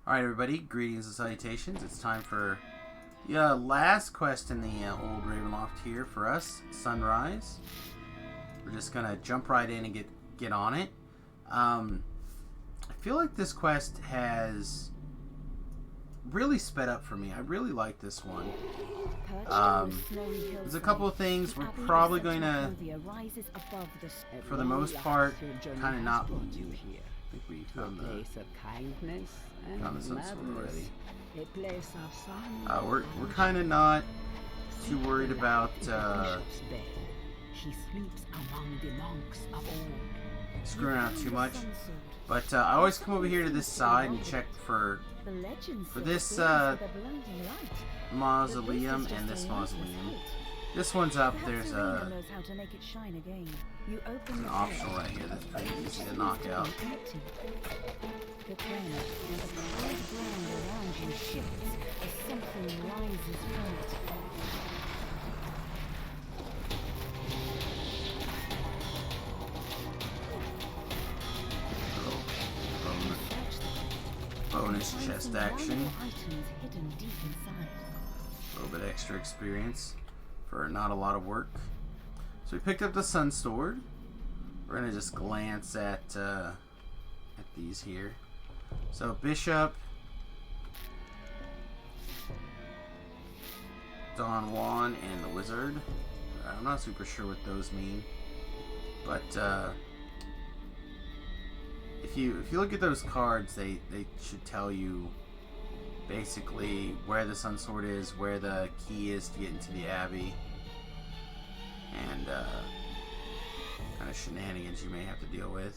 Alright everybody, greetings and salutations. It's time for the last quest in the old Ravenloft here for us, Sunrise. We're just gonna jump right in and get on it. I feel like this quest has really sped up for me. I really like this one. There's a couple of things we're probably going to, for the most part, kind of not. I think we found the sun sword already. We're kind of not too worried about screwing out too much. But I always come over here to this side and check for this mausoleum and this mausoleum. This one's up. There's an optional right here that's pretty easy to knock out. Bonus chest action. A little bit extra experience for not a lot of work. So we picked up the sun sword. We're gonna just glance at these here. So Bishop, Don Juan, and the Wizard. I'm not super sure what those mean, but if you look at those cards, they should tell you basically where the sun sword is, where the key is to get into the Abbey, and kind of shenanigans you may have to deal with.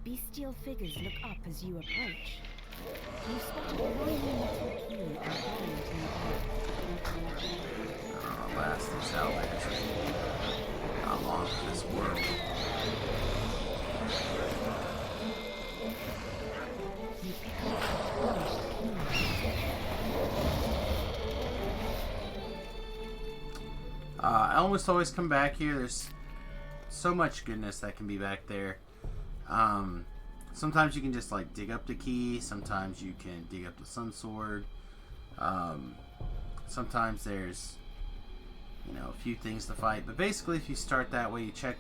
Bestial figures look up as you approach. You spot a glowing metal key and Last this outlander. Not long for this world. You pick up the polished key. I almost always come back here. There's so much goodness that can be back there. Sometimes you can just like dig up the key. Sometimes you can dig up the sun sword. Sometimes there's, you know, a few things to fight. But basically, if you start that way, you check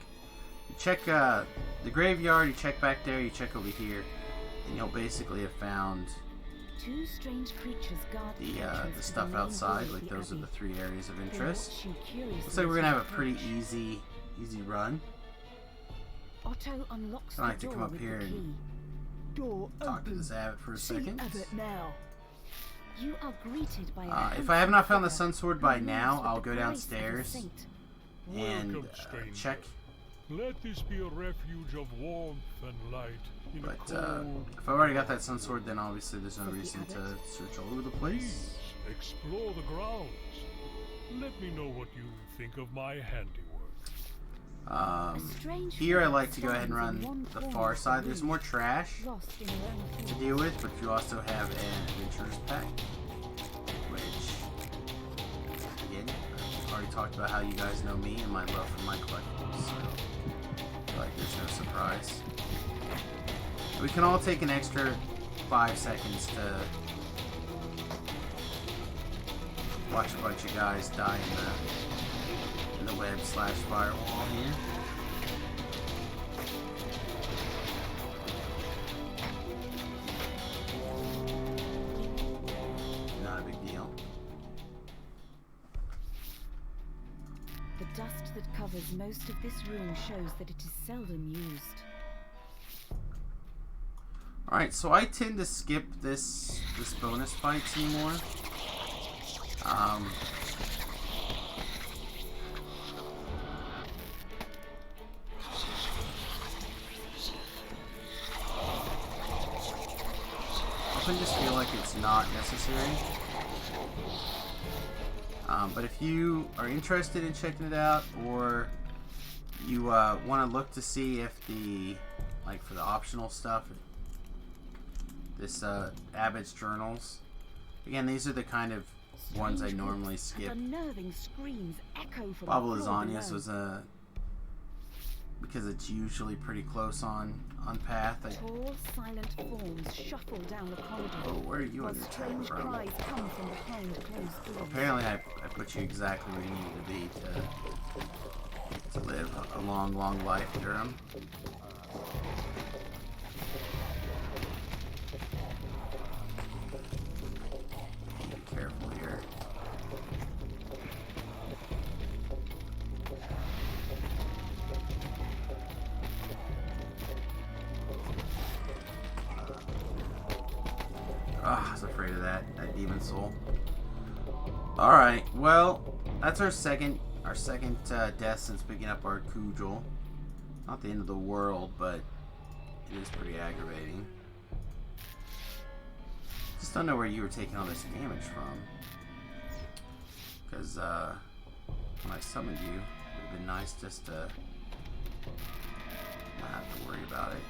the graveyard. You check back there. You check over here, and you'll basically have found two strange creatures guard the stuff outside. Like those are the three areas of interest. Looks like we're gonna have a pretty easy run. Otto unlocks I like to come up here and talk to this abbot for a second. You are greeted by if I have not found the sun sword by now, I'll go downstairs and check. Let this be a refuge of warmth and light. But if I've already got that sun sword, then obviously there's no reason to search all over the place. Explore the grounds. Let me know what you think of my handiwork. Here I like to go ahead and run the far side. There's more trash to deal with, but you also have an adventurer's pack, which, again, I've already talked about how you guys know me and my love for my collectibles, so I feel like there's no surprise. We can all take an extra 5 seconds to watch a bunch of guys die in the web/firewall here. Not a big deal. The dust that covers most of this room shows that it is seldom used. Alright, so I tend to skip this bonus fights anymore. I just feel like it's not necessary. But if you are interested in checking it out, or you want to look to see if for the optional stuff, this Abbott's journals. Again, these are the kind of ones I normally skip. Baba Lasagna's was because it's usually pretty close on on path. Tall, silent forms shuffle down the corridor. Oh, where are you while on your strange from? cries come from behind closed doors. Apparently, I put you exactly where you need to be to live a long, long life, Durham. Be careful here. I was afraid of that demon soul. Alright, well, that's our second death since picking up our Kujal. Not the end of the world, but it is pretty aggravating. Just don't know where you were taking all this damage from. Because when I summoned you, it would have been nice just to not have to worry about it.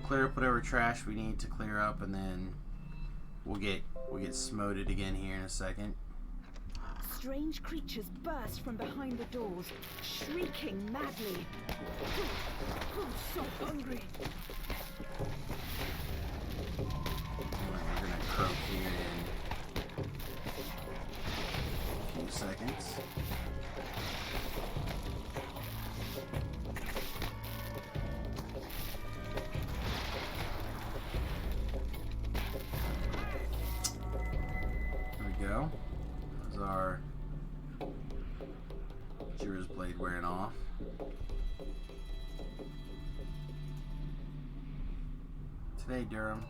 Clear up whatever trash we need to clear up, and then we'll get smoted again here in a second. Strange creatures burst from behind the doors, shrieking madly. I'm so hungry. We're gonna croak here in a few seconds. Go. There's our Jira's blade wearing off. Today, Durham.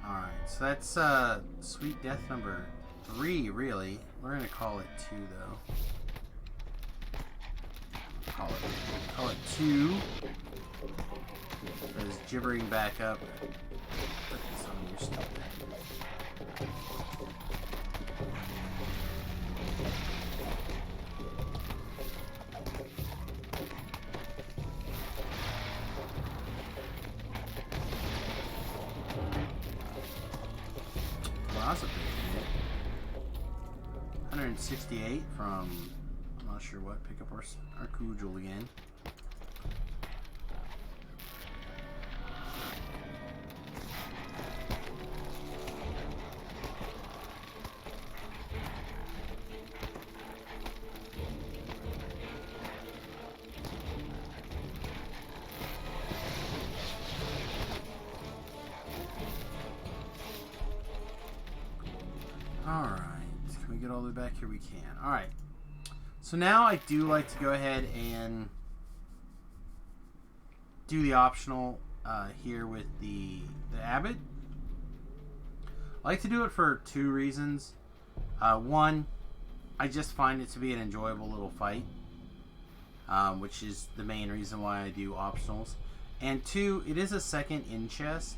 Alright, so that's sweet death number 3, really. We're gonna call it 2 though. Call it 2. Because gibbering back up. Some of your stuff. Well, that's a big hit. 168 from, I'm not sure what, pick up our Kujal again. Alright, can we get all the way back here? We can. Alright, so now I do like to go ahead and do the optional here with the Abbot. I like to do it for 2 reasons. One, I just find it to be an enjoyable little fight, which is the main reason why I do optionals. And 2, it is a second in chest,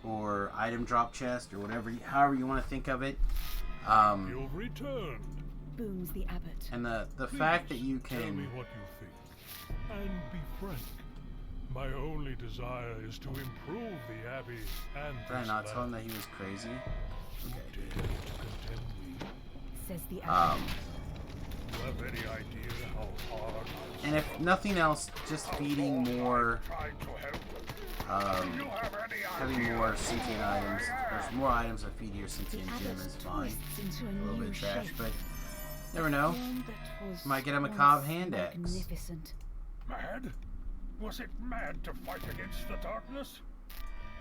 or item drop chest, or whatever, however you want to think of it. You've returned. Booms the Abbot. And the Please, fact that you tell me can... what you think, and be frank. My only desire is to improve the Abbey and Did I this not tell him land. that he was crazy? You Okay. dare to condemn me? Says the Abbot. You have any idea how hard I And if nothing else, just feeding more, tried to help? Do you have any having idea more who sentient I items, am? there's more items that feed your The sentient gem Abbot is fine. twists into A little new bit trash, shape. but never know. One that was Might get a once macabre hand axe. magnificent. Mad? Was it mad to fight against the darkness?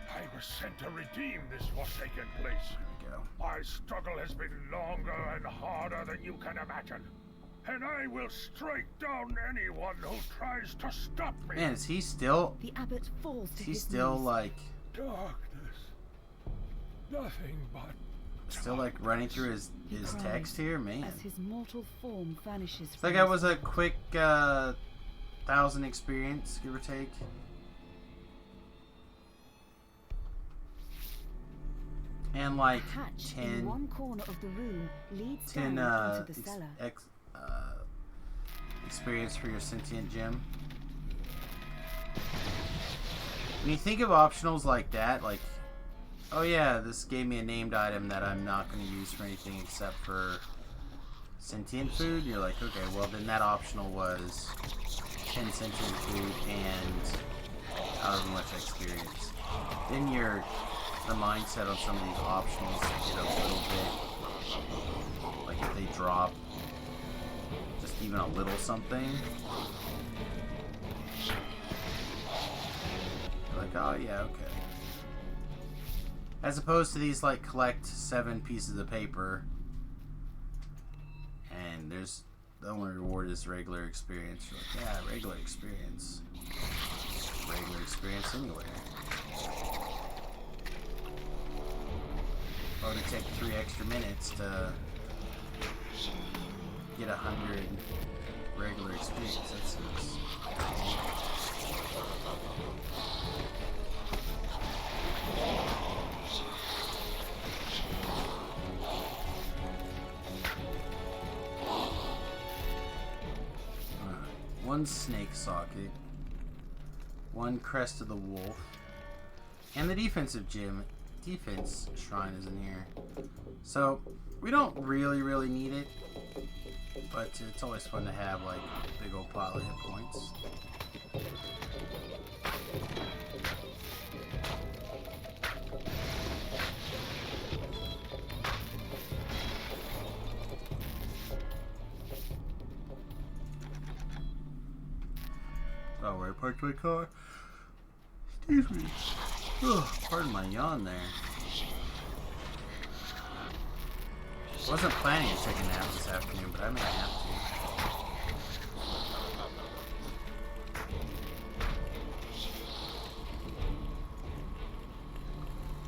I was sent to redeem this forsaken place. There we go. My struggle has been longer and harder than you can imagine. And I will strike down anyone who tries to stop me. Man, is he still... The Abbot falls to He's his still, knees. like... Darkness. Nothing but Still, like, running through his cries text here? Man. as his mortal form vanishes So from that guy his was a quick 1,000 experience, give or take. And like A hatch in 10 one corner of the room leads down into the cellar. experience for your sentient gem. When you think of optionals like that, like, oh yeah, this gave me a named item that I'm not going to use for anything except for sentient food, you're like, okay, well then that optional was 10 sentient food and however much experience. Then the mindset of some of these optionals get a little bit, like if they drop just even a little something, like, oh yeah, okay. As opposed to these, like, collect 7 pieces of paper and there's the only reward is regular experience. You're like, yeah, regular experience. Regular experience anywhere. Oh, to take 3 extra minutes to get 100 regular experience. That seems... One snake socket, 1 crest of the wolf, and the defense shrine is in here. So we don't really need it, but it's always fun to have like a big old pile of hit points. Oh, where I parked my car. Excuse me. Ugh, pardon my yawn there. Wasn't planning to take a nap this afternoon, but I may have to.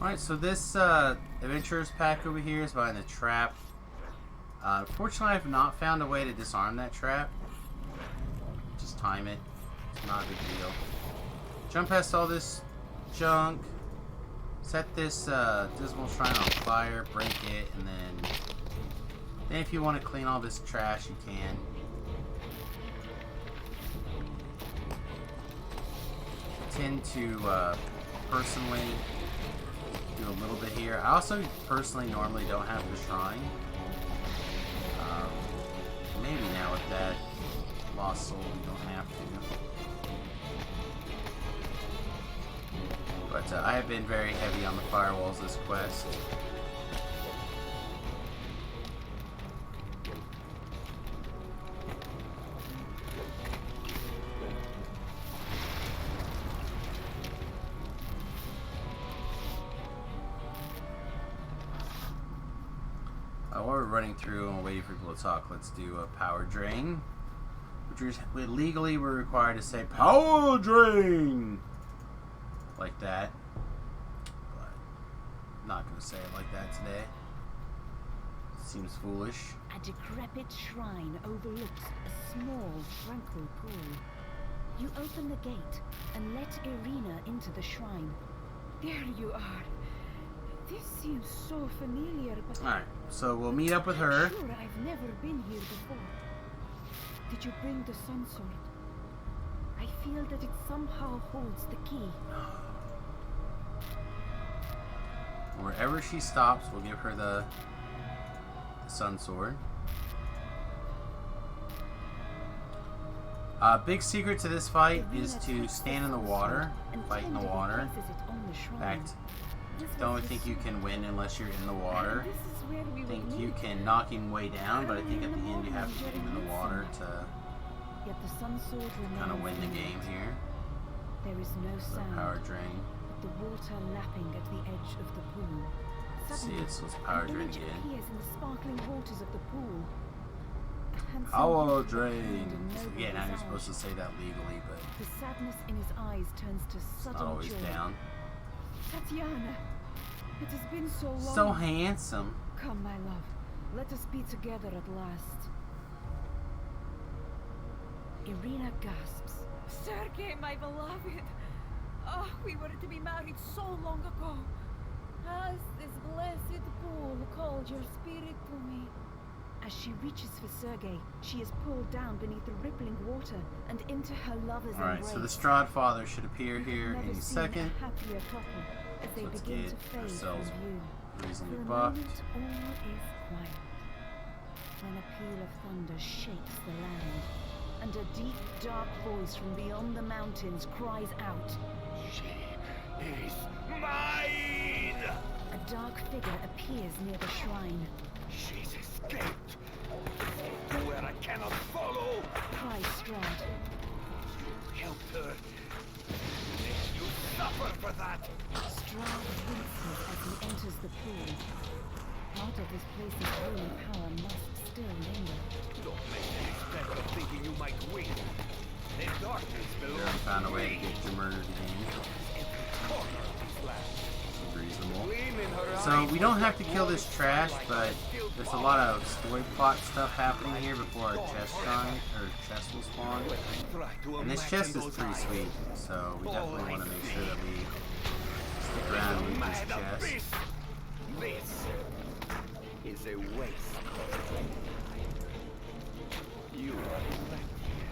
Alright, so this adventurer's pack over here is behind the trap. Fortunately, I have not found a way to disarm that trap. Just time it. It's not a big deal. Jump past all this junk. Set this dismal shrine on fire. Break it, and then if you want to clean all this trash, you can. I tend to personally do a little bit here. I also personally normally don't have the shrine. Maybe now with that lost soul, we don't have to. But I have been very heavy on the firewalls this quest. While we're running through and waiting for people to talk, let's do a power drain. Which legally we're required to say power drain! Like that. But I'm not going to say it like that today. It seems foolish. A decrepit shrine overlooks a small, tranquil pool. You open the gate and let Irina into the shrine. There you are. This seems so familiar, but... Alright, so we'll meet up with her. I'm sure I've never been here before. Did you bring the sun sword? I feel that it somehow holds the key. Wherever she stops, we'll give her the sun sword. Big secret to this fight is to stand in the water and fight in the water. In fact, don't think you can win unless you're in the water. I think you can knock him way down, but I think at the end you have to get him in the water to kind of win the game here. There is no sound. Power drain. The water lapping at the edge of the pool. See, it's power drain again. Appears in the sparkling waters of the pool. Power drain. Yeah, now you're supposed to say that legally, but the sadness in his eyes turns to sudden not always joy. down. Tatiana, it has been so long. So handsome. Come, my love. Let us be together at last. Irina gasps. Sergei, my beloved. Oh, we were to be married so long ago. Has this blessed pool called your spirit to me? As she reaches for Sergei, she is pulled down beneath the rippling water and into her lover's Alright, embrace. so the Strahd father should appear here Never any seen second. a happier couple as they Let's begin get to fade ourselves from view. reasonably For a buffed. moment, all is quiet. Then a peal of thunder shakes the land, and a deep, dark voice from beyond the mountains cries out. She is mine! A dark figure appears near the shrine. She's escaped. Where I cannot follow. Cries Strahd. Helped her. Let you suffer for that. Strahd winces as he enters the pool. Part of this place's holy power must still linger. Don't make any mistake of thinking you might win. The darkness belongs Darren found a way to me. get you murdered again. Every corner of this land. Reasonable. Gleam in her So eyes we don't was have to that kill this glorious trash, starlight but that still there's a lot of story plot stuff happening Like here before our chest shrine or chest will spawn. Try to And this imagine chest is those pretty eyes. sweet, so we All definitely I want to make see sure that we stick around and loot this Mad chest. abyss. This is a waste. You are back here,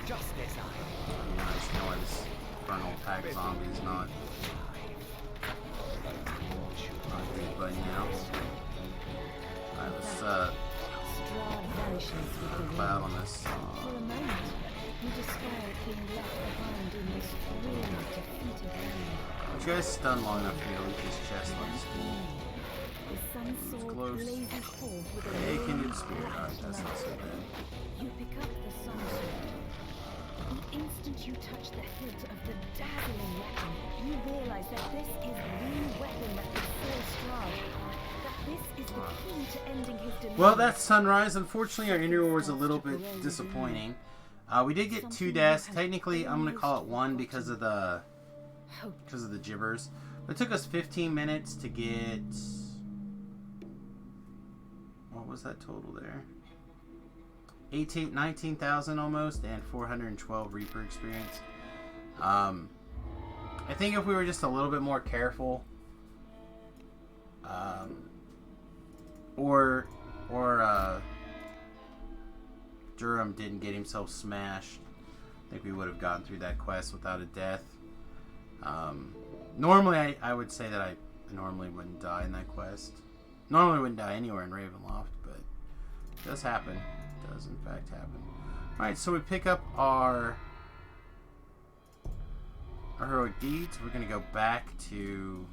just as I am. Nice noise. Frontal attack zombie is not good right now. Alright, let's Strahd vanishes with the cloud wind. on this. For a moment, you despair at being left behind in this really defeated land. You guys stunned long enough for me to loot this chest. Let's The sun's sword close. blazes forth with a Hey, can rolling you spear? flash Alright, of that's not light. so bad. You pick up the sun sword. The instant you touch the hilt of the dazzling weapon, you realize that this is the weapon that could kill Strahd. That this is the key to ending his domain. Well, that's Sunrise. Unfortunately, our injury was a little bit disappointing. We did get 2 deaths. Technically, I'm gonna call it 1 because of the gibbers. It took us 15 minutes to get. What was that total there? 19,000 almost, and 412 Reaper experience. I think if we were just a little bit more careful, or Durham didn't get himself smashed, I think we would have gotten through that quest without a death. Normally, I would say that I normally wouldn't die in that quest. Normally wouldn't die anywhere in Ravenloft, but it does happen. It does in fact happen. Alright, so we pick up our heroic deeds. We're going to go back to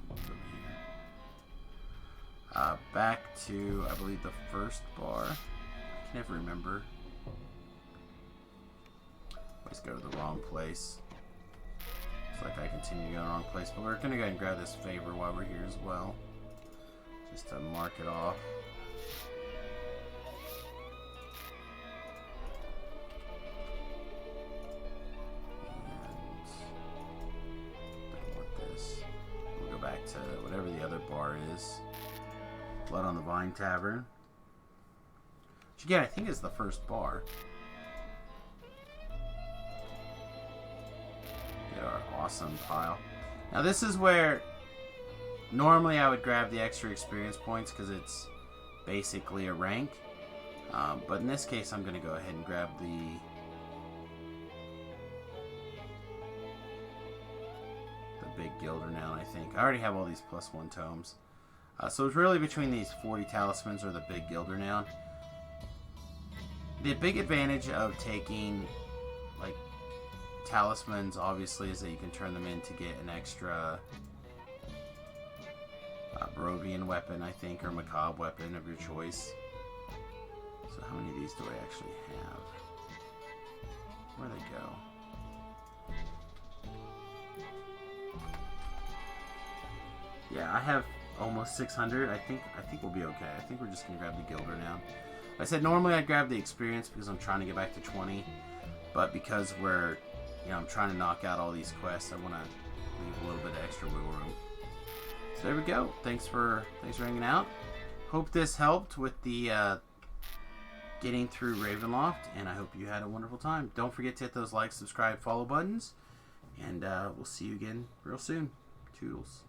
I believe the first bar. I can never remember. Always go to the wrong place. It's like I continue to go to the wrong place, but we're going to go ahead and grab this favor while we're here as well, just to mark it off. We'll go back to whatever the other bar is. Blood on the Vine Tavern. Which again, I think is the first bar. Get our awesome pile. Now this is where normally I would grab the extra experience points because it's basically a rank. But in this case I'm going to go ahead and grab the big Gilder now, I think. I already have all these +1 tomes. So it's really between these 40 talismans or the big Gilder now. The big advantage of taking like talismans obviously is that you can turn them in to get an extra Barovian weapon, I think, or Macabre weapon of your choice. So how many of these do I actually have? Where'd they go? Yeah, I have almost 600. I think we'll be okay. I think we're just gonna grab the Gilder now. I said normally I'd grab the experience because I'm trying to get back to 20, but because we're, I'm trying to knock out all these quests, I want to leave a little bit of extra wiggle room. So there we go. Thanks for hanging out. Hope this helped with the getting through Ravenloft, and I hope you had a wonderful time. Don't forget to hit those like, subscribe, follow buttons, and we'll see you again real soon. Toodles.